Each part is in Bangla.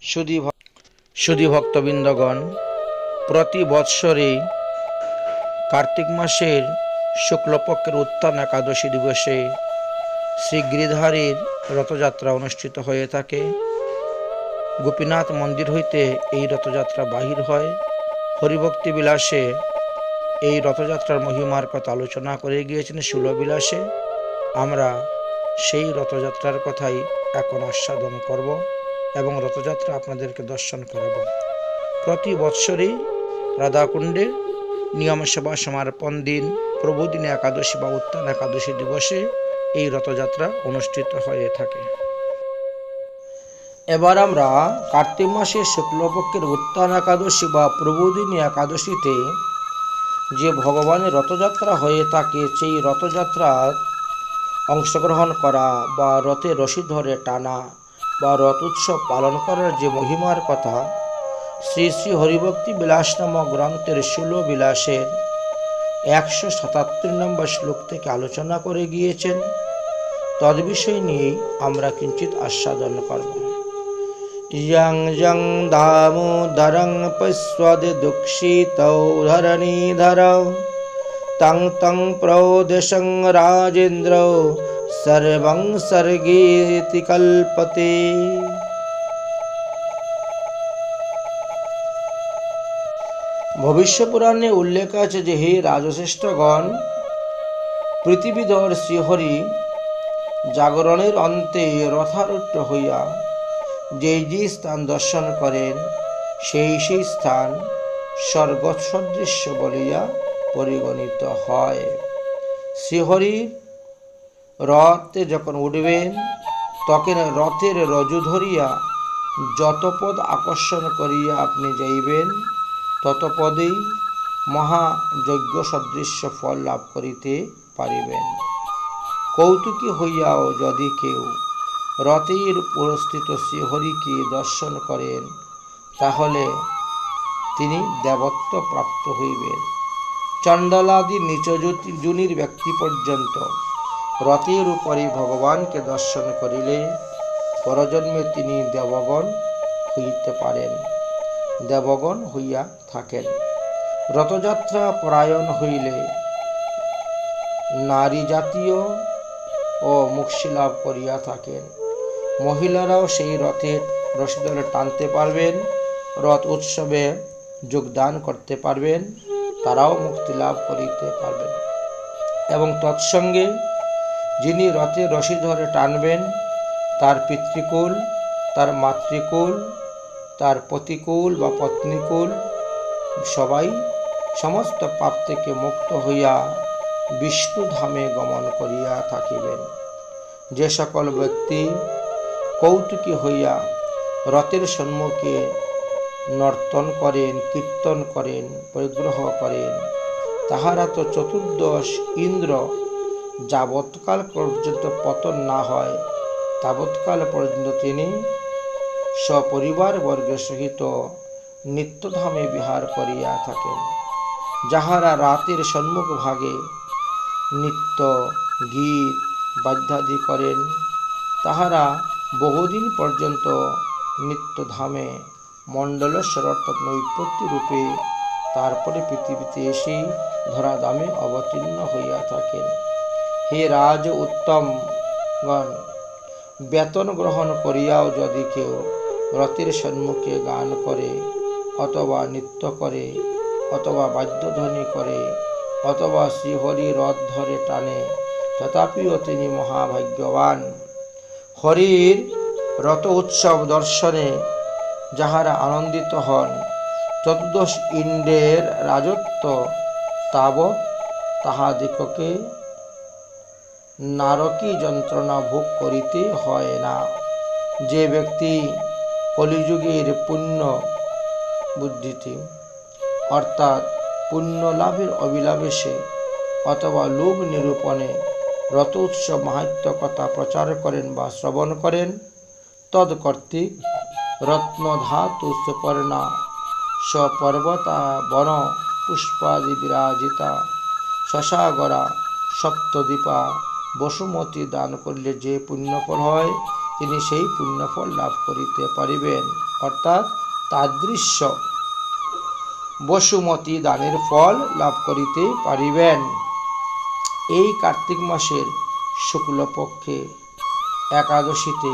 সুধী ভক্তবৃন্দগণ, প্রতি বৎসরে কার্তিক মাসের শুক্লপক্ষের উত্থান একাদশী দিবসে শ্রী গিরিধারীর রথযাত্রা অনুষ্ঠিত হয়ে থাকে। গোপীনাথ মন্দির হইতে এই রথযাত্রা বাহির হয়। হরিভক্তি বিলাসে এই রথযাত্রার মহিমার কথা আলোচনা করে গিয়েছেন শূলবিলাসে। আমরা সেই রথযাত্রার কথাই এখন আস্বাদন করব এবং রথযাত্রা আপনাদেরকে দর্শন করাব। প্রতি বৎসরই রাধাকুণ্ডে নিয়ম সেবা সমার্পণ দিন, প্রবোধিনী একাদশী বা উত্থান একাদশী দিবসে এই রথযাত্রা অনুষ্ঠিত হয়ে থাকে। এবার আমরা কার্তিক মাসের শুক্লপক্ষের উত্থান একাদশী বা প্রবোধিনী একাদশীতে যে ভগবানের রথযাত্রা হয়ে থাকে, সেই রথযাত্রার অংশগ্রহণ করা বা রথে রশি ধরে টানা বা রথ উৎসব পালন করার যে মহিমার কথা শ্রী শ্রী হরিভক্তি বিলাস নামক গ্রন্থের শূলবিলাসের 177 নম্বর শ্লোক থেকে আলোচনা করে গিয়েছেন। তদ্বিষয় নিয়েই আমরা কিঞ্চিত আস্বাদন করব। यं यं दामोदरं पश्यदि दुःखितौ धरणीधरौ तं तं प्रौदिशं राजेन्द्रौ सर्वं सर्गीति कल्पते। ভবিষ্য পুরাণে উল্লেখ আছে যে, হে রাজশ্রেষ্ঠগণ, পৃথিবীধর শ্রীহরি জাগরণের অন্তে রথারূঢ় হইয়া যে যে স্থান দর্শন করেন, সেই সেই স্থান স্বর্গ সদৃশ্য বলিয়া পরিগণিত হয়। শ্রীহরির রথে যখন উঠবেন, তখন রথের রজু ধরিয়া যত পদ আকর্ষণ করিয়া আপনি যাইবেন, তত পদেই মহাযজ্ঞ সদৃশ্য ফল লাভ করিতে পারিবেন। কৌতুকী হইয়াও যদি কেউ রথের উপস্থিত শ্রীহরিকে দর্শন করেন, তাহলে তিনি দেবত্ব প্রাপ্ত হইবেন। চণ্ডালাদি নিচ যোনির ব্যক্তি পর্যন্ত রথের উপরে ভগবানকে দর্শন করিলে পরজন্মে তিনি দেবগণ হইতে পারেন, দেবগণ হইয়া থাকেন। রথযাত্রা পরায়ণ হইলে নারী জাতীয় ও মুক্তি লাভ করিয়া থাকেন। মহিলারাও সেই রথের রশি ধরে টানতে পারবেন, রথ উৎসবে যোগদান করতে পারবেন, তারাও মুক্তি লাভ করিতে পারবেন। এবং তৎসঙ্গে যিনি রথের রশি ধরে টানবেন, তার পিতৃকুল, তার মাতৃকুল, তার পতিকুল বা পত্নীকুল সবাই সমস্ত পাপ থেকে মুক্ত হইয়া বিষ্ণু ধামে গমন করিয়া থাকিবেন। যে সকল ব্যক্তি কৌতুকী হইয়া রথের সম্মুখে নর্তন করেন, কীর্তন করেন, পরিগ্রহ করেন, তাহারা তো চতুর্দশ ইন্দ্র যাবৎকাল পর্যন্ত পতন না হয়, তাবৎকাল পর্যন্ত তিনি সপরিবার বর্গের সহিত নিত্যধামে বিহার করিয়া থাকেন। যাহারা রাতের সম্মুখ ভাগে নিত্য গীত বাদ্যাদি করেন, তাহারা বহুদিন পর্যন্ত নিত্যধামে মণ্ডলেশ্বর অর্থাৎ নৈপত্তি রূপে তারপরে পৃথিবীতে এসে ধরাধামে অবতীর্ণ হইয়া থাকেন। হে রাজ উত্তমগণ, বেতন গ্রহণ করিয়াও যদি কেউ রথের সম্মুখে গান করে অথবা নৃত্য করে অথবা বাদ্যধ্বনি করে অথবা শ্রীহরি রথ ধরে টানে, তথাপিও তিনি মহাভাগ্যবান। হরির রথ উৎসব দর্শনে যাহারা আনন্দিত হন, চতুর্দশ ইন্দ্রের রাজত্ব তাবৎ তাহাদিগকে নারকী যন্ত্রণা ভোগ করিতে হয় না। যে ব্যক্তি কলিযুগের পুণ্য বুদ্ধিতে অর্থাৎ পুণ্য লাভের অভিলাষে অথবা লোভ নিরূপণে রথ উৎসব মাহাত্ম্য কথা প্রচার করেন বা শ্রবণ করেন, তৎকর্তৃক রত্ন ধাতু সুপর্ণা স্বপর্বতা বন পুষ্পাদি বিরাজিতা শশাগরা সপ্তদ্বীপা বসুমতী দান করলে যে পুণ্যফল হয়, তিনি সেই পুণ্যফল লাভ করিতে পারিবেন, অর্থাৎ তাদৃশ্য বসুমতী দানের ফল লাভ করিতে পারিবেন। এই কার্তিক মাসের শুক্লপক্ষে একাদশীতে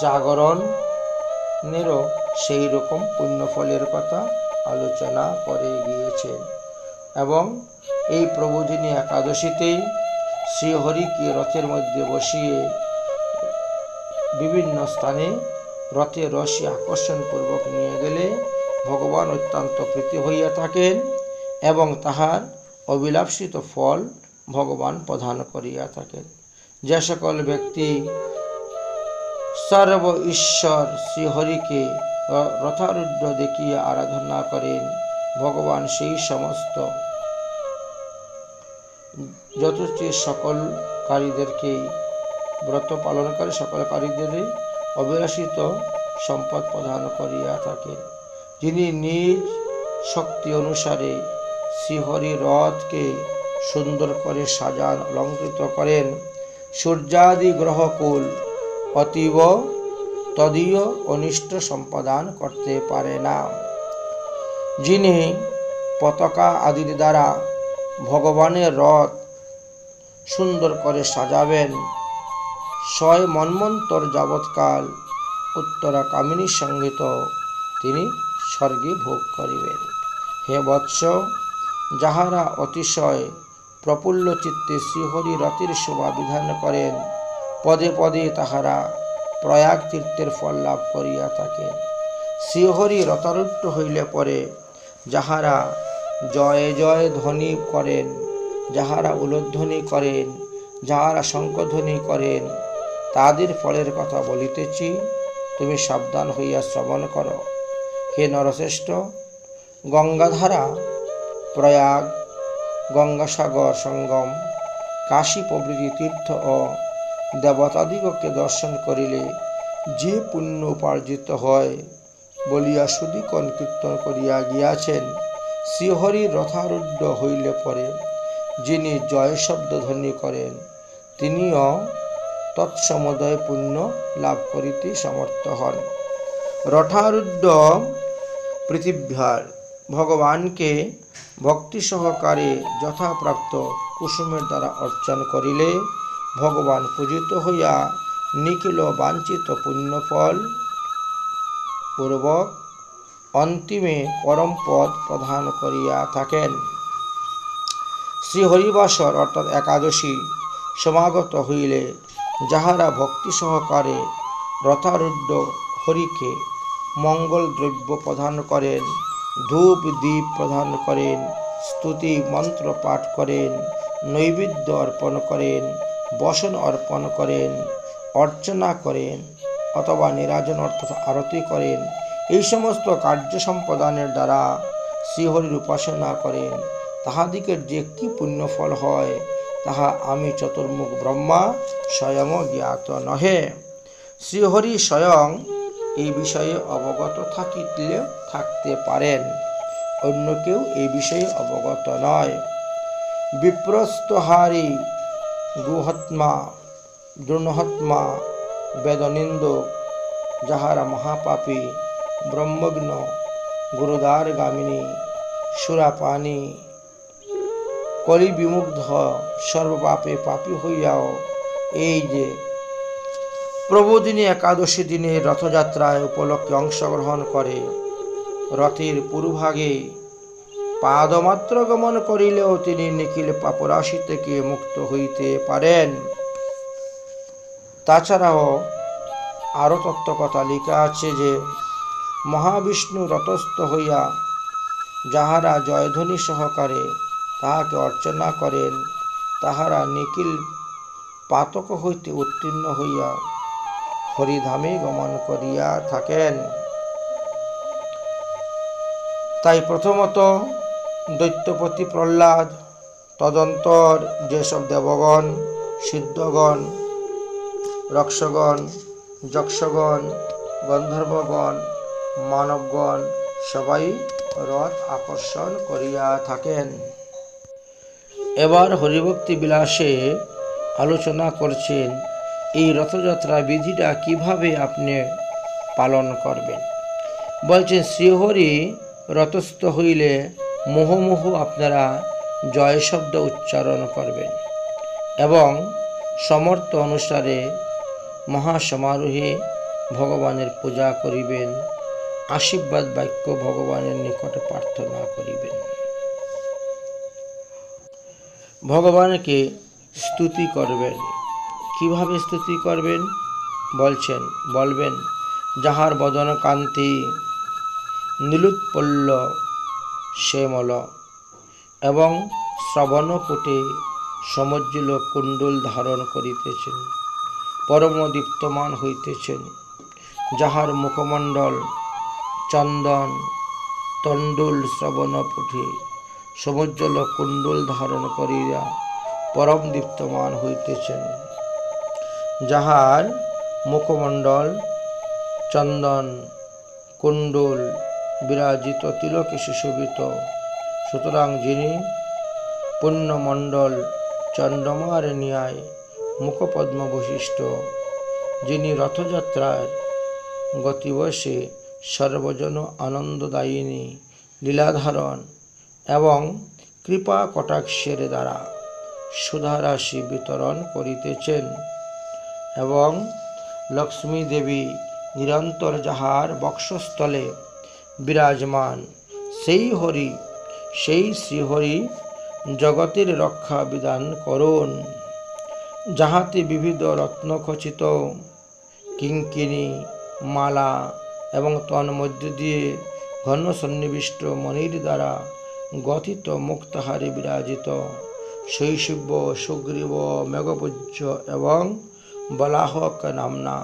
জাগরণেরও সেই রকম পুণ্যফলের কথা আলোচনা করে গিয়েছেন। এবং এই প্রবোধিনী একাদশীতেই শ্রীহরিকে রথের মধ্যে বসিয়ে বিভিন্ন স্থানে রথে রশি আকর্ষণপূর্বক নিয়ে গেলে ভগবান অত্যন্ত প্রীতি হইয়া থাকেন এবং তাহার অভিলাষিত ফল ভগবান প্রদান করিয়া থাকেন। যে সকল ব্যক্তি সর্ব ঈশ্বর শ্রীহরিকে রথারূঢ় দেখিয়া আরাধনা করেন, ভগবান সেই সমস্ত যথেষ্ট সকলকারীদেরকে ব্রত পালনকারী সকলকারীদেরই অভিলাষিত সম্পদ প্রদান করিয়া থাকেন। যিনি নিজ শক্তি অনুসারে শ্রীহরির রথকে সুন্দর করে সাজান অলঙ্কৃত করেন, সূর্যাদি গ্রহকুল অতীব তদীয় অনিষ্ট সম্পাদন করতে পারে না। যিনি পতাকা আদির দ্বারা ভগবানের রথ সুন্দর করে সাজাবেন, ৬ মন্বন্তর যাবৎকাল উত্তরা কামিনী সঙ্গীত তিনি স্বর্গে ভোগ করিবেন। হে বৎস, যাহারা অতিশয় প্রফুল্ল চিত্তে শ্রীহরি রথের শোভা বিধান করেন, পদে পদে তাহারা প্রয়াগ তীর্থের ফল লাভ করিয়া থাকেন। শ্রীহরি রথারূঢ় হইলে পরে যাহারা জয় জয় ধ্বনি করেন, যাহারা উলধ্বনি করেন, যাহারা শঙ্খধ্বনি করেন, তাদের ফলের কথা বলিতেছি, তুমি সাবধান হইয়া শ্রবণ করো। হে নরশ্রেষ্ঠ, গঙ্গাধারা, প্রয়াগ, গঙ্গাসাগর সঙ্গম, কাশী প্রভৃতি তীর্থ ও দেবতাদিগকে দর্শন করিলে যে পুণ্য উপার্জিত হয় বলিয়া সুধীগণ কীর্তন করিয়া গিয়াছেন। শ্রীহরির রথারূঢ় হইলে পরে যিনি জয় শব্দ ধ্বনি করেন, তিনিও তৎসমুদয় পুণ্য লাভ করিতে সমর্থ হন। রথারূঢ় পৃথিবীর ভগবানকে ভক্তি সহকারে যথাপ্রাপ্ত কুসুমের দ্বারা অর্চন করিলে ভগবান পূজিত হইয়া নিখিল বাঞ্ছিত পুণ্যফল পূর্বক অন্তিমে পরম পদ প্রদান করিয়া থাকেন। শ্রীহরিবাসর অর্থাৎ একাদশী সমাগত হইলে যাহারা ভক্তি সহকারে রথারূঢ় হরিকে মঙ্গল দ্রব্য প্রদান করেন, ধূপ দীপ প্রদান করেন, স্তুতি মন্ত্র পাঠ করেন, নৈবেদ্য অর্পণ করেন, বসন অর্পণ করেন, অর্চনা করেন অথবা নিরাজন অর্থাৎ আরতি করেন, এই সমস্ত কার্য সম্পাদনের দ্বারা শ্রীহরির উপাসনা করেন, তাহাদিগের যে কি পুণ্যফল হয় তাহা আমি চতুর্মুখ ব্রহ্মা স্বয়ং জ্ঞাত নহে। শ্রীহরি স্বয়ং এই বিষয়ে অবগত থাকতে পারেন, অন্য কেউ এই বিষয়ে অবগত নয়। বিপ্রস্তহারী গুহত্মা দ্রোণহত্মা বেদনিন্দুক, যাহারা মহাপাপী, ব্রহ্মজ্ঞ, গুরুদ্বার গামিনী, সুরাপানী, কলি বিমুগ্ধ, সর্বপাপে পাপী হইয়াও এই যে প্রবোধিনী একাদশী দিনে রথযাত্রায় উপলক্ষে অংশগ্রহণ করে, রথের পূর্বভাগে পাদমাত্র গমন করিলেও তিনি নিখিল পাপরাশি থেকে মুক্ত হইতে পারেন। তাছাড়াও আরও তত্ত্বকথা লেখা আছে যে মহাবিষ্ণু রথস্থ হইয়া যাহারা জয়ধ্বনি সহকারে তাহাকে অর্চনা করেন, তাহারা নিখিল পাতক হইতে উত্তীর্ণ হইয়া হরিধামে গমন করিয়া থাকেন। তাই প্রথমত দৈত্যপতি প্রহ্লাদ, তদন্তর যেসব দেবগণ, সিদ্ধগণ, রক্ষগণ, যক্ষগণ, গন্ধর্বগণ, মানবগণ সবাই রথ আকর্ষণ করিয়া থাকেন। এবার হরিভক্তি বিলাসে আলোচনা করছেন এই রথযাত্রা বিধিটা কিভাবে আপনি পালন করবেন। বলছেন শ্রীহরি রথস্থ হইলে মুহুর্মুহ আপনারা জয় শব্দ উচ্চারণ করবেন এবং সমর্থ অনুসারে মহাসমারোহে ভগবানের পূজা করিবেন, আশীর্বাদ বাক্য ভগবানের নিকটে প্রার্থনা করিবেন। ভগবানকে স্তুতি করবেন। কিভাবে স্তুতি করবেন বলবেন যাহার বদন কান্তি নীলোৎপল্ল শ্যামল এবং শ্রবণপুটে সমুজ্জ্বল কুণ্ডল ধারণ করিতেছেন, পরম দীপ্তমান হইতেছেন, যাহার মুখমণ্ডল চন্দন তণ্ডুল শ্রবণপুটে সমুজ্জ্বল কুণ্ডল ধারণ করিয়া পরম দীপ্তমান হইতেছেন, যাহার মুখমণ্ডল চন্দন কুণ্ডল বিরাজিত তিলকে সুশোভিত, সুতরাং যিনি পুণ্যমণ্ডল চন্দ্রমার ন্যায় মুখপদ্ম বৈশিষ্ট্য, যিনি রথযাত্রার গতিবশে সর্বজন আনন্দদায়িনী লীলাধারণ এবং কৃপা কটাক্ষের দ্বারা সুধারাশি বিতরণ করিতেছেন এবং লক্ষ্মী দেবী নিরন্তর যাহার বক্ষস্থলে বিরাজমান, সেই শ্রীহরি জগতের রক্ষা বিধান করুন, যাহাতে বিবিধ রত্নখচিত কিঙ্কিণী মালা এবং তন্মধ্য দিয়ে ঘন সন্নিবিষ্ট মণির দ্বারা গঠিত মুক্তাহারে বিরাজিত শৈশব সুগ্রীব মেঘপূজ্য এবং বলাহক নামনা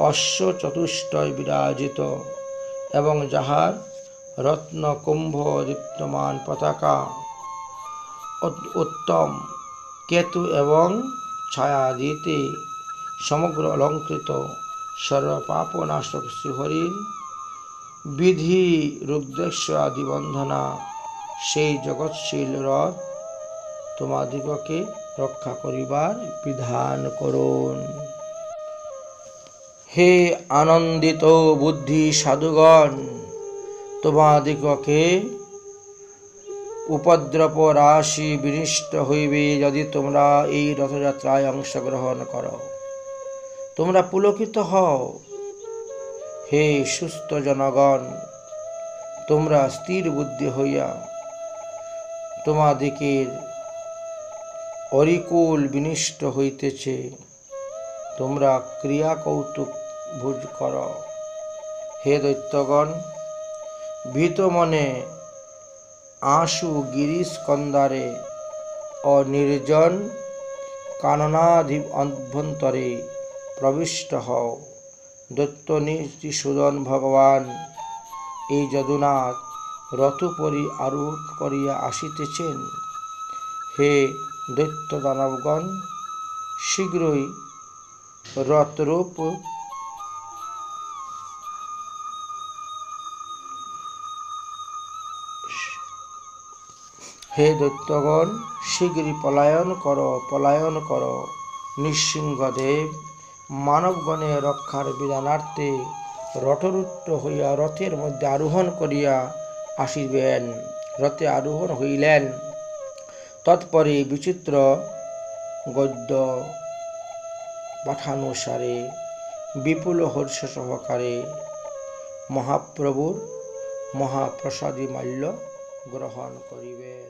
অশ্ব চতুষ্টয় বিরাজিত এবং যাহার রত্ন কুম্ভ দীপ্তমান পতাকা উত্তম কেতু এবং ছায়া দিতে সমগ্র অলঙ্কৃত সর্বপাপনাশক শ্রীহরির বিধি রুদ্রেশ্ব আদি বন্ধনা সেই জগৎশীল রথ তোমাদিগকে রক্ষা করিবার বিধান করুন। হে আনন্দিত বুদ্ধি সাধুগণ, তোমাদিগকে উপদ্রব রাশি বিনষ্ট হইবে যদি তোমরা এই রথযাত্রায় অংশগ্রহণ করো। তোমরা পুলকিত হও। হে সুস্থ জনগণ, তোমরা স্থির বুদ্ধি হইয়া তোমাদিগের অরিকুল বিনষ্ট হইতেছে, তোমরা ক্রিয়া কৌতুক ভোজ কর। হে দৈত্যগণ, ভীত মনে আশু গিরিশ কন্দারে ও নির্জন কাননাধি অভ্যন্তরে প্রবিষ্ট হও। দৈত্যনিধিসূদন ভগবান এই যদুনাথ রথোপরি আরোহণ করিয়া আসিতেছেন। হে দৈত্য দানবগণ, শীঘ্রই রথরূপ হে দৈত্যগণ, শীঘ্রই পলায়ন কর। নৃসিংহদেব মানবগণের রক্ষার বিধানার্থে রথরূঢ় হইয়া রথের মধ্যে আরোহণ করিয়া আসিবেন। রথে আরোহণ হইলেন। তৎপরে বিচিত্র গদ্য পাঠানুসারে বিপুল হর্ষ সহকারে মহাপ্রভুর মহাপ্রসাদী মাল্য গ্রহণ করিবেন।